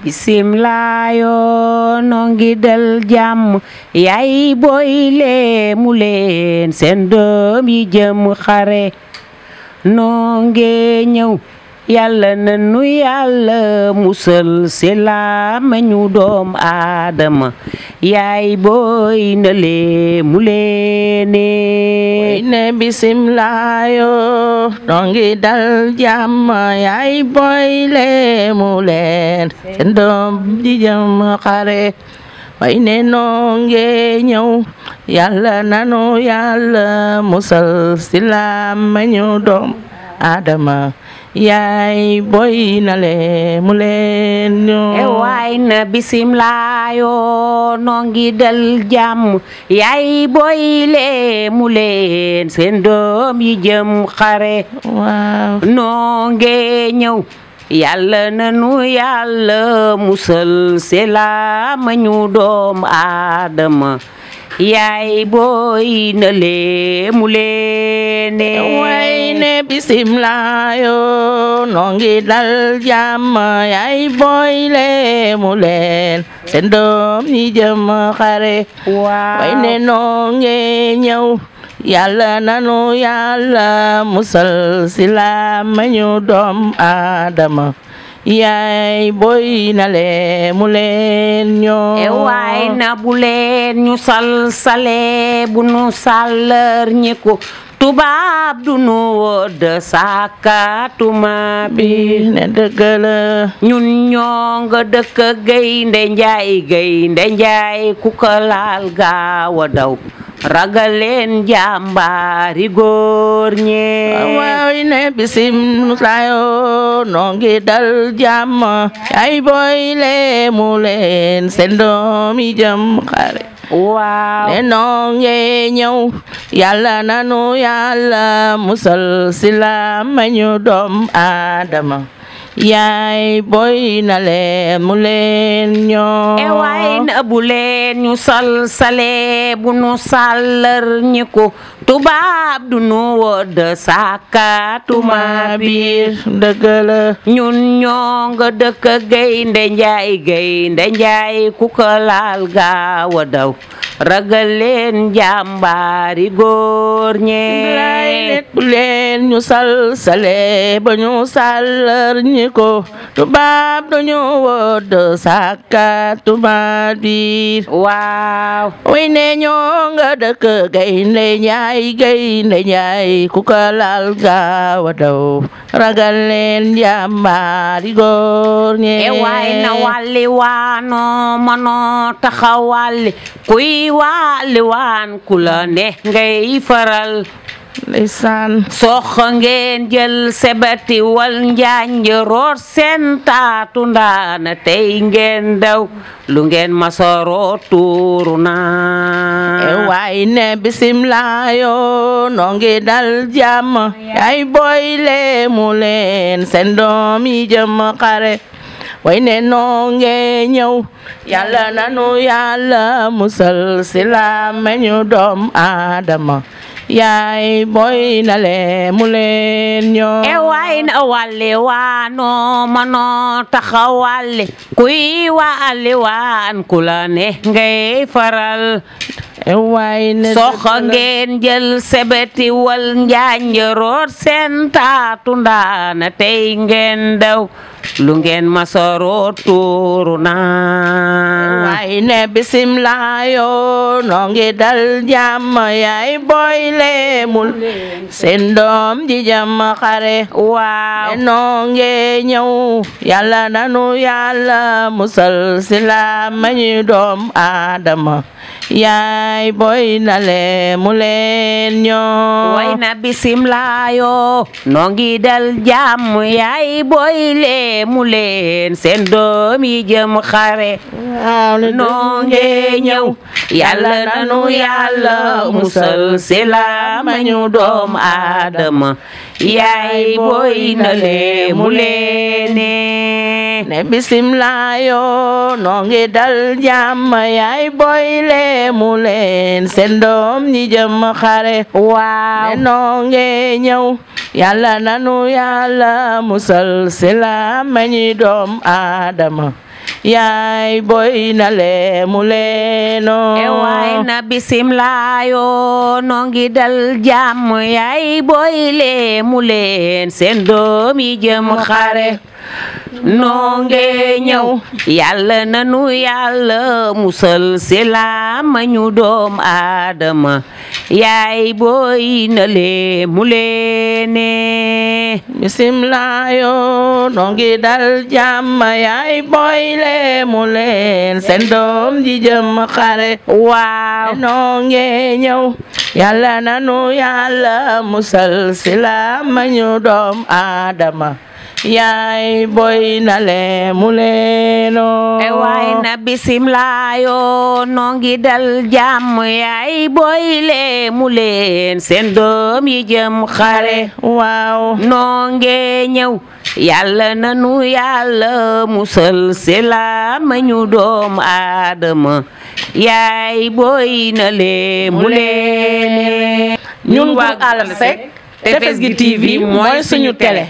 bismillah yoo noo ngi dal jàmm yaay booy lee mu leen seen doom yi jëm xare noo ngi ñëw yàlla na nu yàlla musal si làmmiñu doom aadama yaay booy na lee mu leene ne bismillah yoo noo ngi dal jàmm yaay booy lee mu leen seen doom di jëm xare way ne noo ngi ñëw yàlla na nu yàlla musal si làmmiñu doom aadama yaay booy na lee mu leen waay na bismillah yoo noo ngi dal jàmm yaay booy lee mu leen seen doom yi jëm xare waaw noo ngi ñëw yàlla na nu yàlla musal si làmmiñu doom aadama yaay booy na lee mu leene way ne bismillah yoo noo ngi dal jàmm yaay booy lee mu leen seen doom yi jëm xare waaw way ne noo ngi ñëw yàlla na nu yàlla musal si làmmiñu doom aadama yaay booy na lee mu leen ñoo waay na bu leen ñu sale bu nu sàllar ñi ko tubaab du nu wodd saakatuma bi ne dëgg la ñun ñoo nga dëkk gaynde njaay ku ko laal gaawa daw ragaleen jàmbaari góor ñe waaw ne bismillah yoo noo ngi dal jàmm yaay booy lee mu leen seen doom yi jëm xare waaw ne noo ngi ñëw yàlla na nu yàlla musal si làmmiñu doom aadama yaay booy na lee mu leen ñoo waay na bu leen ñu sale bu nu sàllar ñi ko tubaab du nu wodd saakatuma biir dëgg la ñun ñoo nga dëkk gaynde njaay ku ko laal gaawa daw ragal leen jàmbaari góor ñe bu leen ñu sale ba ñu sàllar ñi ko tubaab du ñu wodd saakatuma biir waaw way ne ñoo nga dëkk gaynde njaay ku ko laal gaawa daw ragal leen jàmbaari góor ñe waay na walli waano mënoo taxawalli kuy walli waan ku la ne ngay faral ndeysaan soxa ngeen jël sebeti wal njanj root seen taatu ndaana tey ngeen daw lu ngeen masoro tuuru na waay ne bismillah yoo noo ngi dal jàmm yaay booy lee mu leen seen doom yi jëm xare way ne noo ngi ñëw yàlla na nu yàlla musal si làmmiñu doom aadama yaay booy na lee mu leen ñoo waay na walli waano mënoo taxawalli kuy walli waan ku la ne ngay faral waay ne soxa ngeen jël sebeti wal njanj root seen taatu ndaana tey ngeen daw lu ngeen masoro tuuru na waay ne bismillah yoo noo ngi dal jàmm yaay booy lee mu seen doom ji jëm xare waaw noo ngi ñëw yàlla na nu yàlla musal si làmmiñu doom aadama yaay booy na lee mu leen ñoo way na bismillah yoo noo ngi dal jàmm yaay booy lee mu leen seen doom yi jëm xare noo ngi ñëw yàlla na nu yàlla musal si làmmiñu doom aadama yaay booy na lee mu leene ne bismillah yoo noo ngi dal jàmm yaay booy lee mu leen seen doom ñi jëm xare waaw ne noo ngi ñëw yàlla na nu yàlla musal si làmmiñu doom aadama yaay boy na leemu leeno e waay na bismillah yoo noo ngi dal jàmm yaay boy leemu leen seen doom yi jëm xare noo ngi ñëw yàlla nanu yàlla musal si làmmiñu doom aadama yaay boy na leemu leene bismillah yoo noo ngi dal jàmm yaay boy leemu leen seen doom ji jëm xare waaw noo ngi ñëw yàlla nanu yàlla musal si làmmiñu doom aadama yaay boy na leemu leeno e waay na bismillah yoo noo ngi dal jàmm yaay boy leemu leen seen doom yi jëm xare waaw noo ngi ñëw yàlla nanu yàlla musal si làmmiñu doom aadama yaay boy na leemu leen ñun waa Alam Seck Tefes gi TV mooy suñu télé